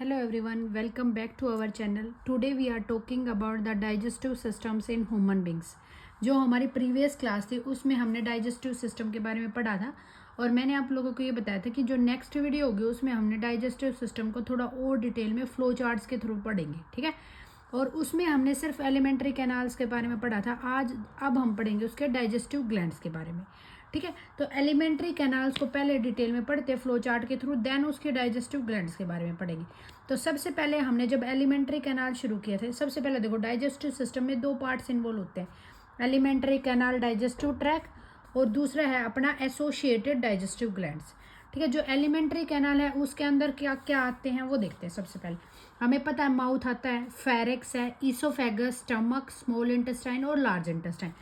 Hello everyone, welcome back to our channel. Today we are talking about the digestive systems in human beings. जो हमारी previous class थी उसमें हमने digestive system के बारे में पढ़ा था और मैंने आप लोगों को ये बताया था कि जो नेक्स्ट वीडियो होगी उसमें हमने डाइजेस्टिव सिस्टम को थोड़ा और डिटेल में फ्लो चार्ट्स के थ्रू पढ़ेंगे, ठीक है। और उसमें हमने सिर्फ एलिमेंट्री कैनाल्स के बारे में पढ़ा था। अब हम पढ़ेंगे उसके डाइजेस्टिव ग्लैंड्स के बारे में, ठीक है। तो एलिमेंट्री कैनाल्स को पहले डिटेल में पढ़ते फ्लो चार्ट के थ्रू, देन उसके डाइजेस्टिव ग्लैंड्स के बारे में पढ़ेंगे। तो सबसे पहले हमने जब एलिमेंट्री कैनाल शुरू किए थे, सबसे पहले देखो डाइजेस्टिव सिस्टम में दो पार्ट्स इन्वॉल्व होते हैं, एलिमेंट्री कैनाल डाइजेस्टिव ट्रैक और दूसरा है अपना एसोसिएटेड डाइजेस्टिव ग्लैंड्स, ठीक है। जो एलिमेंट्री कैनाल है उसके अंदर क्या क्या आते हैं वो देखते हैं। सबसे पहले हमें पता है माउथ आता है, फेरिक्स है, ईसोफेगस, स्टमक, स्मॉल इंटेस्टाइन और लार्ज इंटेस्टाइन।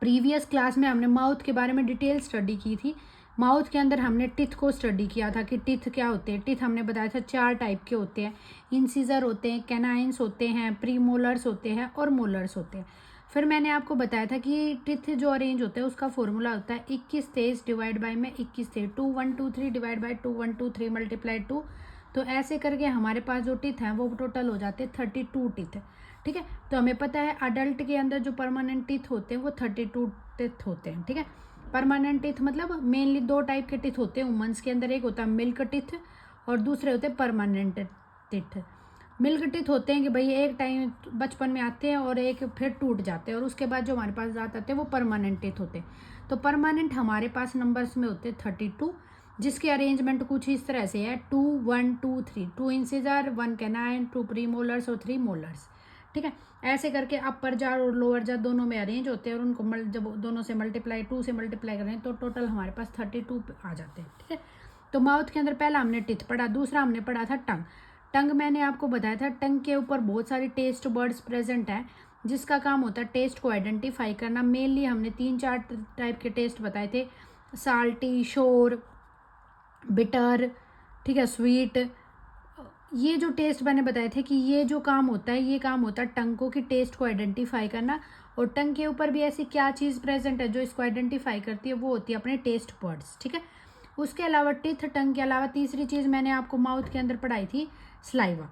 प्रीवियस क्लास में हमने माउथ के बारे में डिटेल स्टडी की थी। माउथ के अंदर हमने टिथ को स्टडी किया था कि टिथ क्या होते हैं। टिथ हमने बताया था 4 टाइप के होते हैं, इंसिजर होते हैं, कैनाइन्स होते हैं, प्रीमोलर्स होते हैं और मोलर्स होते हैं। फिर मैंने आपको बताया था कि टिथ जो अरेंज होते हैं उसका फॉर्मूला होता है 21 तेज डिवाइड बाई में 21 थे 2 1 2 3 डिवाइड बाई 2 1 2 3 मल्टीप्लाई 2। तो ऐसे करके हमारे पास जो टिथ हैं वो टोटल हो जाते हैं 32 टिथ, ठीक है। तो हमें पता है अडल्ट के अंदर जो परमानेंट टिथ होते हैं वो 32 टिथ होते हैं, ठीक है। परमानेंट टिथ मतलब मेनली 2 टाइप के टिथ होते हैं वुमेन्स के अंदर, एक होता है मिल्क टिथ और दूसरे होते हैं परमानेंट टिथ। मिल्क टिथ होते हैं कि भाई एक टाइम बचपन में आते हैं और एक फिर टूट जाते हैं और उसके बाद जो हमारे पास दांत आते हैं वो परमानेंट टिथ होते हैं। तो परमानेंट हमारे पास नंबर्स में होते हैं 32, जिसके अरेंजमेंट कुछ इस तरह से है 2 1 2 3, 2 इंसिजर, 1 कैनाइन, 2 प्रीमोलर्स और 3 मोलर्स, ठीक है। ऐसे करके अपर जार और लोअर जार दोनों में अरेंज होते हैं और उनको जब दोनों से मल्टीप्लाई 2 से मल्टीप्लाई करें तो टोटल हमारे पास 32 आ जाते हैं, ठीक है। तो माउथ के अंदर पहला हमने टिथ पढ़ा, दूसरा हमने पढ़ा था टंग। टंग मैंने आपको बताया था टंग के ऊपर बहुत सारी टेस्ट बर्ड्स प्रेजेंट है जिसका काम होता है टेस्ट को आइडेंटिफाई करना। मेनली हमने 3-4 टाइप के टेस्ट बताए थे, साल्टी, शोर, बिटर, ठीक है, स्वीट। ये जो टेस्ट मैंने बताए थे कि ये जो काम होता है ये काम होता है टंग को कि टेस्ट को आइडेंटिफाई करना। और टंग के ऊपर भी ऐसी क्या चीज़ प्रेजेंट है जो इसको आइडेंटिफाई करती है, वो होती है अपने टेस्ट बर्ड्स, ठीक है। उसके अलावा टिथ टंग के अलावा तीसरी चीज़ मैंने आपको माउथ के अंदर पढ़ाई थी स्लाइवा।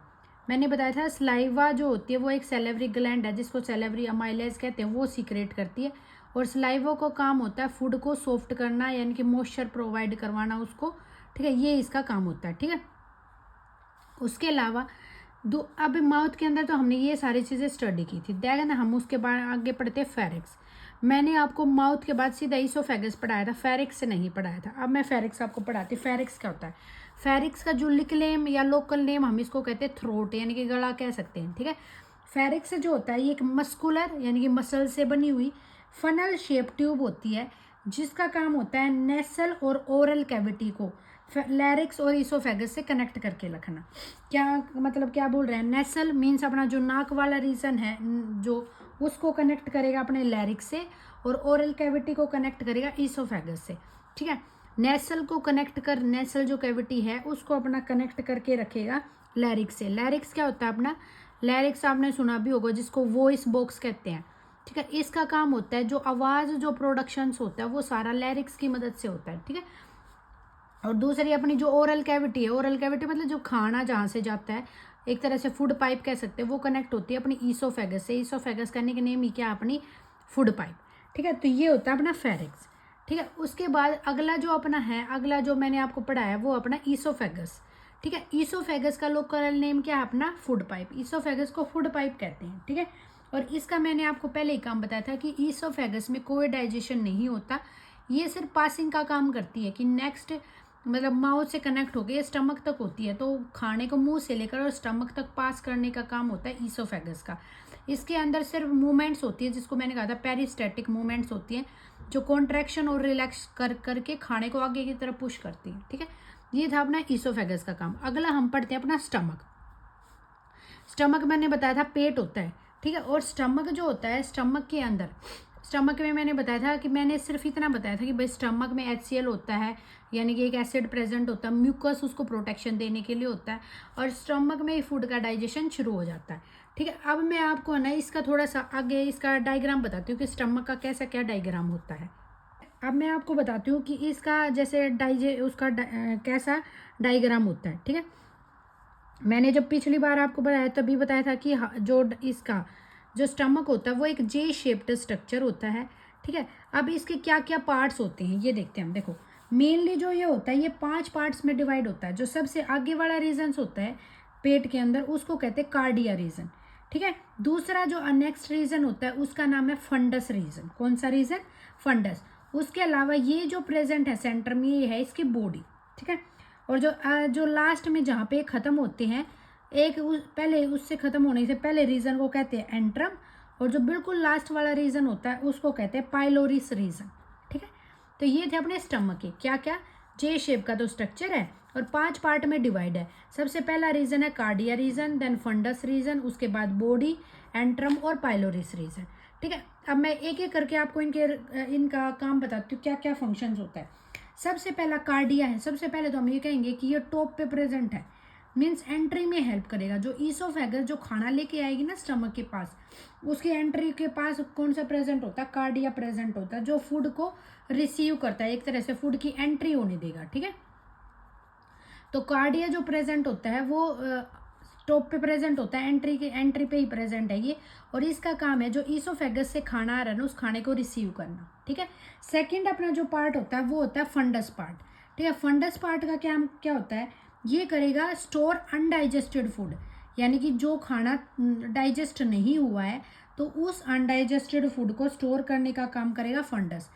मैंने बताया था स्लाइवा जो होती है वो एक सेलेवरी ग्लैंड है जिसको सेलेवरी अमाइलेज कहते हैं, वो सीक्रेट करती है। और स्लाइवा को काम होता है फूड को सॉफ्ट करना यानी कि मॉइस्चर प्रोवाइड करवाना उसको, ठीक है, ये इसका काम होता है, ठीक है। उसके अलावा अब माउथ के अंदर तो हमने ये सारी चीज़ें स्टडी की थी। देन हम उसके बाद आगे पढ़ते फेरिक्स। मैंने आपको माउथ के बाद सीधा ईसोफेगस पढ़ाया था, फेरिक्स से नहीं पढ़ाया था। अब मैं फेरिक्स आपको पढ़ाती। फेरिक्स क्या होता है? फेरिक्स का जो निकनेम या लोकल नेम हम इसको कहते हैं थ्रोट यानी कि गला कह सकते हैं, ठीक है। फेरिक्स जो होता है ये एक मस्कुलर यानी कि मसल से बनी हुई फनल शेप ट्यूब होती है जिसका काम होता है नेसल और ओरल कैविटी को लैरिक्स और ईसोफेगस से कनेक्ट करके रखना। क्या मतलब क्या बोल रहे हैं? नेसल मीन्स अपना जो नाक वाला रीजन है जो उसको कनेक्ट करेगा अपने लैरिक्स से और ओरल कैविटी को कनेक्ट करेगा ईसोफेगस से, ठीक है। नेसल को कनेक्ट कर नेसल जो कैविटी है उसको अपना कनेक्ट करके रखेगा लैरिक्स से। लैरिक्स क्या होता है अपना? लैरिक्स आपने सुना भी होगा जिसको वॉइस बॉक्स कहते हैं, ठीक है। इसका काम होता है जो आवाज़ जो प्रोडक्शंस होता है वो सारा लैरिक्स की मदद से होता है, ठीक है। और दूसरी अपनी जो ओरल कैविटी है, ओरल कैविटी मतलब जो खाना जहाँ से जाता है, एक तरह से फूड पाइप कह सकते हैं, वो कनेक्ट होती है अपनी ईसोफेगस से। ईसोफेगस करने के नेम ही क्या अपनी फूड पाइप, ठीक है। तो ये होता है अपना फेरिक्स, ठीक है। उसके बाद अगला जो अपना है, अगला जो मैंने आपको पढ़ाया वो अपना ईसोफेगस, ठीक है। ईसोफेगस का लोकल नेम क्या है अपना? Food pipe. ईसोफेगस को फूड पाइप कहते हैं, ठीक है। और इसका मैंने आपको पहले ही काम बताया था कि ईसोफेगस में कोई डाइजेशन नहीं होता, ये सिर्फ पासिंग का काम करती है कि नेक्स्ट मतलब माउथ से कनेक्ट होकर स्टमक तक होती है, तो खाने को मुंह से लेकर और स्टमक तक पास करने का काम होता है ईसोफेगस का। इसके अंदर सिर्फ मूवमेंट्स होती है जिसको मैंने कहा था पेरिस्टेटिक मूवमेंट्स होती हैं जो कॉन्ट्रैक्शन और रिलैक्स करके खाने को आगे की तरफ पुश करती है, ठीक है। ये था अपना ईसोफेगस का काम। अगला हम पढ़ते हैं अपना स्टमक। स्टमक मैंने बताया था पेट होता है, ठीक है। और स्टमक जो होता है स्टमक के अंदर, स्टमक में मैंने बताया था कि मैंने सिर्फ इतना बताया था कि भाई स्टमक में HCl होता है यानी कि एक एसिड प्रेजेंट होता है, म्यूकस उसको प्रोटेक्शन देने के लिए होता है और स्टमक में फूड का डाइजेशन शुरू हो जाता है, ठीक है। अब मैं आपको ना इसका थोड़ा सा आगे इसका डायग्राम बताती हूँ कि स्टमक का कैसा क्या डायग्राम होता है। अब मैं आपको बताती हूँ कि इसका जैसे कैसा डायग्राम होता है, ठीक है। मैंने जब पिछली बार आपको बताया तभी बताया था कि जो इसका जो स्टमक होता है वो एक जे शेप्ड स्ट्रक्चर होता है, ठीक है। अब इसके क्या क्या पार्ट्स होते हैं ये देखते हैं हम। देखो मेनली जो ये होता है ये 5 पार्ट्स में डिवाइड होता है। जो सबसे आगे वाला रीजन होता है पेट के अंदर उसको कहते हैं कार्डिया रीजन, ठीक है। दूसरा जो नेक्स्ट रीजन होता है उसका नाम है फंडस रीजन। कौन सा रीजन? फंडस। उसके अलावा ये जो प्रेजेंट है सेंटर में ये है इसकी बॉडी, ठीक है। और जो लास्ट में जहाँ पे ख़त्म होते हैं पहले उससे ख़त्म होने से पहले रीजन को कहते हैं एंट्रम, और जो बिल्कुल लास्ट वाला रीजन होता है उसको कहते हैं पाइलोरिस रीजन, ठीक है। तो ये थे अपने स्टमक के क्या क्या जे शेप का तो स्ट्रक्चर है और 5 पार्ट में डिवाइड है। सबसे पहला रीजन है cardia region, then fundus region, उसके बाद बॉडी, एंट्रम और पाइलोरिस रीजन, ठीक है। अब मैं एक एक करके आपको इनका काम बताती हूँ क्या क्या फंक्शंस होता है। सबसे पहला कार्डिया है। सबसे पहले तो हम ये कहेंगे कि ये टॉप पे प्रेजेंट है, मीन्स एंट्री में हेल्प करेगा। जो ईसोफेगस जो खाना लेके आएगी ना स्टमक के पास, उसके एंट्री के पास कौन सा प्रेजेंट होता है? कार्डिया प्रेजेंट होता है, जो फूड को रिसीव करता है, एक तरह से फूड की एंट्री होने देगा, ठीक है। तो कार्डिया जो प्रेजेंट होता है वो टॉप पे प्रेजेंट होता है, एंट्री पे ही प्रेजेंट है ये, और इसका काम है जो ईसोफेगस से खाना आ रहा है ना उस खाने को रिसीव करना, ठीक है। सेकंड अपना जो पार्ट होता है वो होता है फंडस पार्ट, ठीक है। फंडस पार्ट का क्या होता है? ये करेगा स्टोर अनडाइजेस्टेड फूड, यानी कि जो खाना डाइजेस्ट नहीं हुआ है तो उस अनडाइजेस्टेड फूड को स्टोर करने का काम करेगा फंडस।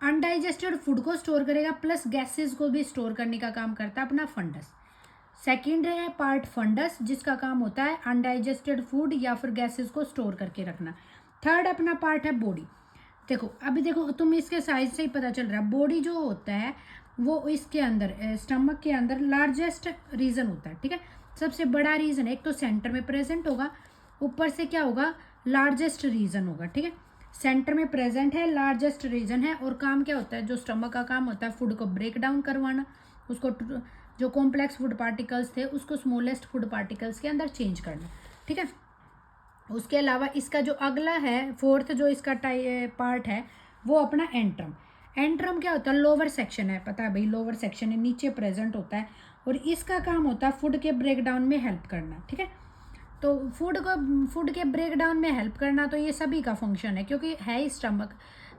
अनडाइजेस्टेड फूड को स्टोर करेगा प्लस गैसेस को भी स्टोर करने का काम करता है अपना फंडस। सेकेंड है पार्ट फंडस, जिसका काम होता है अनडाइजेस्टेड फूड या फिर गैसेस को स्टोर करके रखना। थर्ड अपना पार्ट है बॉडी। देखो अभी देखो तुम इसके साइज से ही पता चल रहा है, बॉडी जो होता है वो इसके अंदर स्टमक के अंदर लार्जेस्ट रीजन होता है, ठीक है। सबसे बड़ा रीजन एक तो सेंटर में प्रेजेंट होगा, ऊपर से क्या होगा? लार्जेस्ट रीजन होगा, ठीक है। सेंटर में प्रेजेंट है, लार्जेस्ट रीजन है, और काम क्या होता है? जो स्टमक का काम होता है फूड को ब्रेक डाउन करवाना, उसको जो कॉम्प्लेक्स फूड पार्टिकल्स थे उसको स्मॉलेस्ट फूड पार्टिकल्स के अंदर चेंज करना, ठीक है। उसके अलावा इसका जो अगला है फोर्थ जो इसका पार्ट है वो अपना एंट्रम। एंट्रम क्या होता है? लोअर सेक्शन है, पता है भाई, लोअर सेक्शन है, नीचे प्रेजेंट होता है, और इसका काम होता है फूड के ब्रेक डाउन में हेल्प करना, ठीक है। तो फूड के ब्रेक डाउन में हेल्प करना तो ये सभी का फंक्शन है, क्योंकि है ही स्टमक,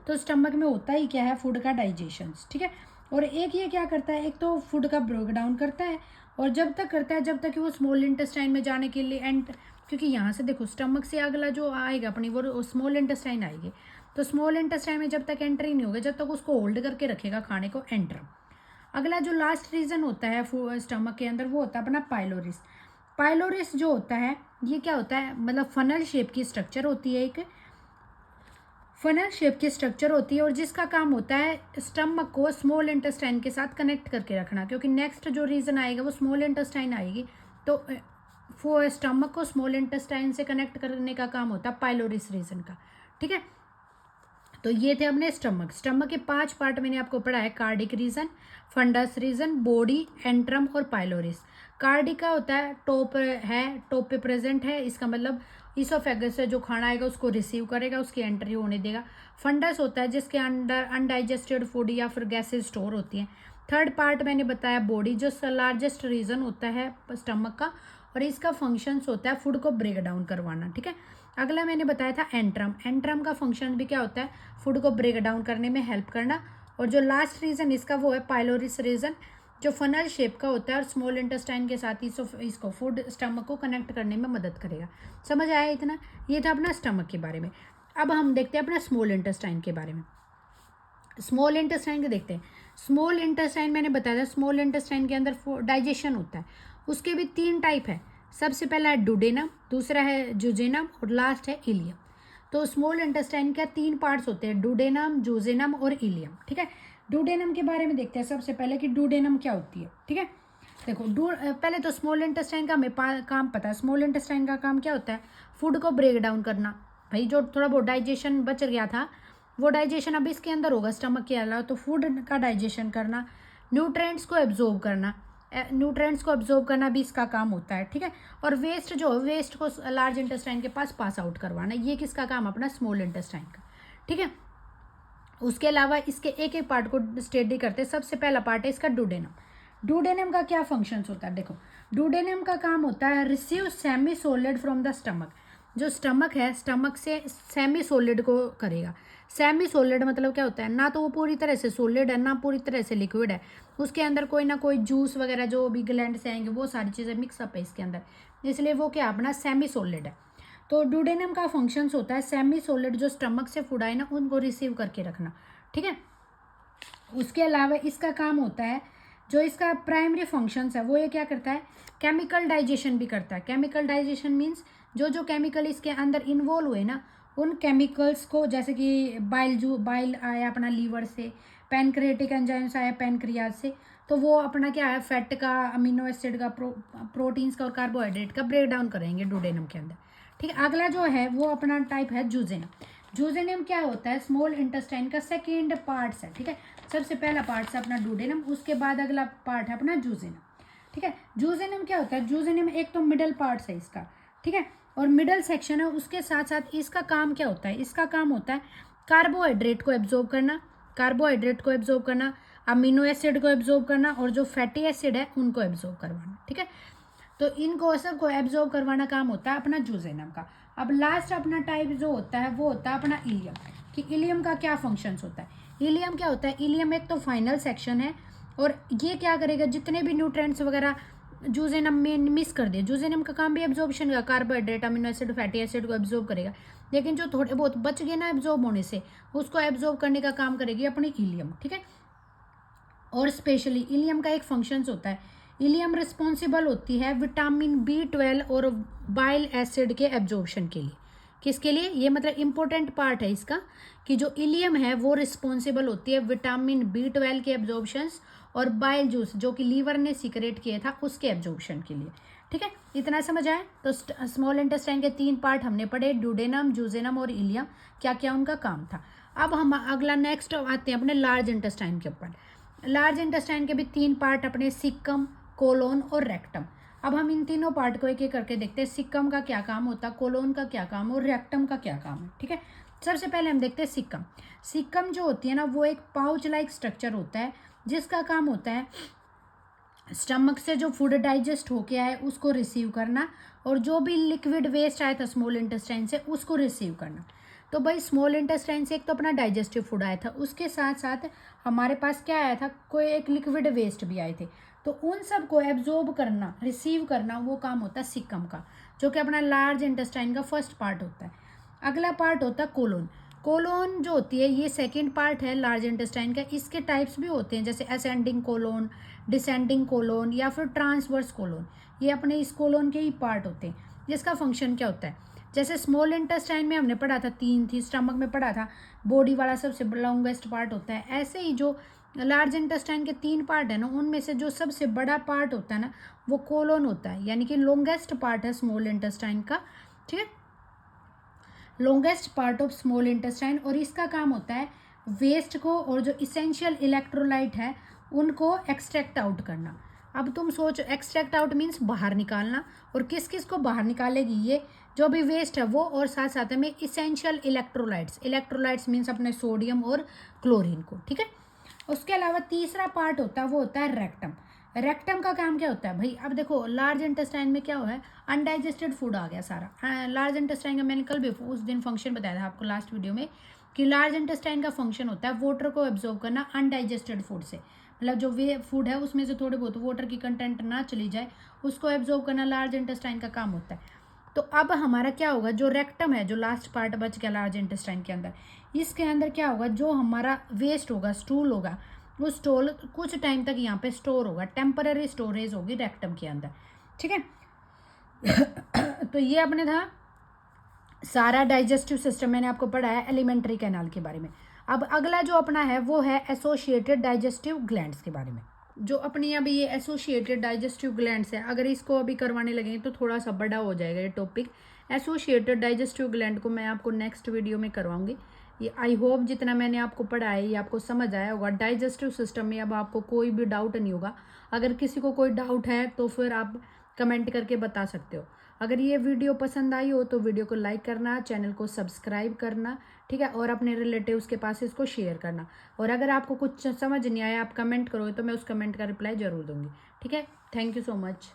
तो स्टमक में होता ही क्या है? फूड का डाइजेशन, ठीक है। और एक ये क्या करता है? एक तो फूड का ब्रेक डाउन करता है, और जब तक करता है जब तक कि वो स्मॉल इंटेस्टाइन में जाने के लिए क्योंकि यहाँ से देखो स्टमक से अगला जो आएगा अपनी वो स्मॉल इंटेस्टाइन आएगी, तो स्मॉल इंटेस्टाइन में जब तक एंट्री नहीं होगी जब तक उसको होल्ड करके रखेगा खाने को एंट्रम। अगला जो लास्ट रीजन होता है स्टमक के अंदर वो होता है अपना पाइलोरिस। पाइलोरिस जो होता है ये क्या होता है? मतलब फनल शेप की स्ट्रक्चर होती है, एक फनल शेप की स्ट्रक्चर होती है, और जिसका काम होता है स्टमक को स्मॉल इंटेस्टाइन के साथ कनेक्ट करके रखना, क्योंकि नेक्स्ट जो रीजन आएगा वो स्मॉल इंटेस्टाइन आएगी, तो वो स्टमक को स्मॉल इंटेस्टाइन से कनेक्ट करने का काम होता है पाइलोरिस रीजन का, ठीक है। तो ये थे अपने स्टमक के 5 पार्ट मैंने आपको पढ़ा है, cardiac region, fundus region, body, antrum और पाइलोरिस। कार्डिक का होता है टॉप पे प्रेजेंट है, इसका मतलब ईसोफेगस से जो खाना आएगा उसको रिसीव करेगा, उसकी एंट्री होने देगा। फंडस होता है जिसके अंदर अनडाइजेस्टेड फूड या फिर गैसेज स्टोर होती हैं। थर्ड पार्ट मैंने बताया बॉडी, जो लार्जेस्ट रीजन होता है स्टमक का, और इसका फंक्शंस होता है फूड को ब्रेक डाउन करवाना, ठीक है। अगला मैंने बताया था एंट्रम। एंट्रम का फंक्शन भी क्या होता है? फूड को ब्रेक डाउन करने में हेल्प करना। और जो लास्ट रीजन इसका वो है पाइलोरिस रीजन, जो फनल शेप का होता है और स्मॉल इंटेस्टाइन के साथ इसको फूड स्टमक को कनेक्ट करने में मदद करेगा। समझ आया इतना? ये था अपना स्टमक के बारे में। अब हम देखते हैं अपना स्मॉल इंटेस्टाइन के बारे में। स्मॉल इंटेस्टाइन के देखते हैं। स्मॉल इंटेस्टाइन मैंने बताया था, स्मॉल इंटेस्टाइन के अंदर डाइजेशन होता है, उसके भी 3 टाइप है। सबसे पहला है डुडेनम, दूसरा है जुजेनम, और लास्ट है इलियम। तो स्मॉल इंटेस्टाइन के 3 पार्ट्स होते हैं, डुडेनम, जुजेनम और इलियम, ठीक है। डुडेनम के बारे में देखते हैं सबसे पहले कि डुडेनम क्या होती है, ठीक है। देखो पहले तो स्मॉल इंटेस्टाइन का हमें काम पता है। स्मॉल इंटेस्टाइन का काम क्या होता है? फूड को ब्रेक डाउन करना। भाई जो थोड़ा बहुत डाइजेशन बच गया था वो डाइजेशन अब इसके अंदर होगा स्टमक के अलावा, तो फूड का डाइजेशन करना, न्यूट्रिएंट्स को एब्जॉर्ब करना भी इसका काम होता है, ठीक है। और वेस्ट को लार्ज इंटेस्टाइन के पास आउट करवाना, ये किसका काम? अपना स्मॉल इंटेस्टाइन का, ठीक है। उसके अलावा इसके एक एक पार्ट को स्टडी करते हैं। सबसे पहला पार्ट है इसका डुडेनम। डुओडेनम का क्या फंक्शंस होता है? देखो, डुओडेनम का काम होता है receive semi solid from the stomach. जो स्टमक है, स्टमक से सेमी सॉलिड को करेगा। सेमी सॉलिड मतलब क्या होता है? ना तो वो पूरी तरह से सॉलिड है, ना पूरी तरह से लिक्विड है, उसके अंदर कोई ना कोई जूस वगैरह जो भी ग्लैंड से आएंगे वो सारी चीज़ें मिक्सअप है इसके अंदर, इसलिए वो क्या अपना सेमी सॉलिड है। तो डुओडेनम का फंक्शंस होता है सेमी सॉलिड जो स्टमक से फूड आए ना उनको रिसीव करके रखना, ठीक है। उसके अलावा इसका काम होता है, जो इसका प्राइमरी फंक्शंस है वो ये क्या करता है? केमिकल डाइजेशन भी करता है। केमिकल डाइजेशन मीन्स जो जो केमिकल इसके अंदर इन्वॉल्व हुए ना, उन केमिकल्स को, जैसे कि बाइल आया अपना लीवर से, पैनक्रिएटिक एंजाइम्स आया पैनक्रियाज से, तो वो अपना क्या है, फैट का, अमीनो एसिड का, प्रोटीन्स का और कार्बोहाइड्रेट का ब्रेक डाउन करेंगे डुओडेनम के अंदर, ठीक है। अगला जो है वो अपना टाइप है जूजेनम। जूजेनम क्या होता है? स्मॉल इंटेस्टाइन का सेकेंड पार्ट्स है, ठीक है। सबसे पहला पार्ट है अपना डुओडेनम, उसके बाद अगला पार्ट है अपना जूजेनम, ठीक है। जूजेनम क्या होता है? जूजेनम एक तो मिडल पार्ट है इसका, ठीक है, और मिडल सेक्शन है। उसके साथ साथ इसका काम क्या होता है? इसका काम होता है कार्बोहाइड्रेट को एब्जॉर्ब करना, कार्बोहाइड्रेट को एब्जॉर्ब करना, अमीनो एसिड को एब्जॉर्ब करना, और जो फैटी एसिड है उनको एब्जॉर्ब करवाना, ठीक है। तो इनको सबको एब्जॉर्ब करवाना काम होता है अपना जूजेनम का। अब लास्ट अपना टाइप जो होता है वो होता है अपना इलियम। कि इलियम का क्या फंक्शंस होता है? इलियम क्या होता है? इलियम एक तो फाइनल सेक्शन है, और ये क्या करेगा? जितने भी न्यूट्रिएंट्स वगैरह जूजेनम में मिस कर दिए, जूजेनम का काम भी एब्जॉर्प्शन का, carbohydrate, amino acid, fatty acid को एब्जॉर्ब करेगा, लेकिन जो थोड़े बहुत बच गए ना एब्जॉर्ब होने से, उसको एब्जॉर्ब करने का काम करेगी अपनी इलियम, ठीक है। और स्पेशली इलियम का एक फंक्शंस होता है, इलियम रिस्पॉन्सिबल होती है विटामिन B12 और बाइल एसिड के एब्जॉर्प्शन के लिए। किसके लिए? ये मतलब इम्पोर्टेंट पार्ट है इसका, कि जो इलियम है वो रिस्पॉन्सिबल होती है विटामिन B12 के एब्जॉर्प्शंस और बाइल जूस जो कि लीवर ने सीक्रेट किया था उसके एब्जॉर्प्शन के लिए, ठीक है। इतना समझ आए? तो स्मॉल इंटेस्टाइन के 3 पार्ट हमने पढ़े, डुओडेनम, जूजेनम और इलियम, क्या क्या उनका काम था। अब हम अगला नेक्स्ट आते हैं अपने लार्ज इंटेस्टाइन के ऊपर। लार्ज इंटेस्टाइन के भी 3 पार्ट अपने, सिक्कम, कोलोन और रेक्टम। अब हम इन तीनों पार्ट को एक एक करके देखते हैं। सिक्कम का क्या काम होता है, कोलोन का क्या काम और रेक्टम का क्या काम है, ठीक है। सबसे पहले हम देखते हैं सिक्कम। सिक्कम जो होती है ना वो एक पाउच लाइक स्ट्रक्चर होता है, जिसका काम होता है स्टमक से जो फूड डाइजेस्ट होके आए उसको रिसीव करना, और जो भी लिक्विड वेस्ट आया था स्मॉल इंटेस्टाइन से उसको रिसीव करना। तो भाई स्मॉल इंटेस्टाइन से एक तो अपना डाइजेस्टिव फूड आया था, उसके साथ साथ हमारे पास क्या आया था, कोई एक लिक्विड वेस्ट भी आए थे, तो उन सब को एब्जॉर्ब करना, रिसीव करना, वो काम होता है सिक्कम का, जो कि अपना लार्ज इंटेस्टाइन का फर्स्ट पार्ट होता है। अगला पार्ट होता है कोलोन। कोलोन जो होती है ये सेकेंड पार्ट है लार्ज इंटेस्टाइन का। इसके टाइप्स भी होते हैं, जैसे असेंडिंग कोलोन, डिसेंडिंग कोलोन या फिर ट्रांसवर्स कोलोन। ये अपने इस कोलोन के ही पार्ट होते हैं, जिसका फंक्शन क्या होता है? जैसे स्मॉल इंटेस्टाइन में हमने पढ़ा था 3 थी, स्टमक में पढ़ा था बॉडी वाला सबसे लॉन्गेस्ट पार्ट होता है, ऐसे ही जो लार्ज इंटेस्टाइन के 3 पार्ट है ना, उनमें से जो सबसे बड़ा पार्ट होता है ना वो कोलोन होता है, यानी कि लॉन्गेस्ट पार्ट है स्मॉल इंटेस्टाइन का, ठीक है, longest part of small intestine. और इसका काम होता है वेस्ट को और जो इसेंशियल इलेक्ट्रोलाइट है उनको एक्सट्रैक्ट आउट करना। अब तुम सोचो, एक्सट्रैक्ट आउट मीन्स बाहर निकालना, और किस किस को बाहर निकालेगी? ये जो भी वेस्ट है वो, और साथ साथ में इसेंशियल इलेक्ट्रोलाइट्स। इलेक्ट्रोलाइट्स मीन्स अपने सोडियम और क्लोरीन को, ठीक है। उसके अलावा तीसरा पार्ट होता है वो होता है रेक्टम। रेक्टम का काम क्या होता है भाई? अब देखो लार्ज इंटेस्टाइन में क्या हुआ है, अनडाइजेस्टेड फूड आ गया सारा। लार्ज इंटेस्टाइन का मैंने कल भी उस दिन फंक्शन बताया था आपको लास्ट वीडियो में, कि लार्ज इंटेस्टाइन का फंक्शन होता है वाटर को एब्जॉर्ब करना अनडाइजेस्टेड फूड से, मतलब जो वे फूड है उसमें से थोड़े बहुत वाटर की कंटेंट ना चली जाए उसको एब्जॉर्ब करना लार्ज इंटेस्टाइन का काम होता है। तो अब हमारा क्या होगा, जो रेक्टम है, जो लास्ट पार्ट बच गया लार्ज इंटेस्टाइन के अंदर, इसके अंदर क्या होगा, जो हमारा वेस्ट होगा, स्टूल होगा, वो स्टूल कुछ टाइम तक यहाँ पे स्टोर होगा, टेम्पररी स्टोरेज होगी रेक्टम के अंदर, ठीक है। तो ये अपने था सारा डाइजेस्टिव सिस्टम, मैंने आपको पढ़ाया एलिमेंट्री कैनाल के बारे में। अब अगला जो अपना है वो है एसोसिएटेड डाइजेस्टिव ग्लैंड्स के बारे में। जो अपनी अभी ये एसोसिएटेड डाइजेस्टिव ग्लैंड्स है, अगर इसको अभी करवाने लगे तो थोड़ा सा बड़ा हो जाएगा ये टॉपिक। एसोसिएटेड डाइजेस्टिव ग्लैंड को मैं आपको नेक्स्ट वीडियो में करवाऊंगी। ये आई होप जितना मैंने आपको पढ़ा है ये आपको समझ आया होगा। डाइजेस्टिव सिस्टम में अब आपको कोई भी डाउट नहीं होगा। अगर किसी को कोई डाउट है तो फिर आप कमेंट करके बता सकते हो। अगर ये वीडियो पसंद आई हो तो वीडियो को लाइक करना, चैनल को सब्सक्राइब करना, ठीक है, और अपने रिलेटिव्स के पास इसको शेयर करना। और अगर आपको कुछ समझ नहीं आया आप कमेंट करो तो मैं उस कमेंट का रिप्लाई ज़रूर दूंगी। ठीक है, थैंक यू सो मच।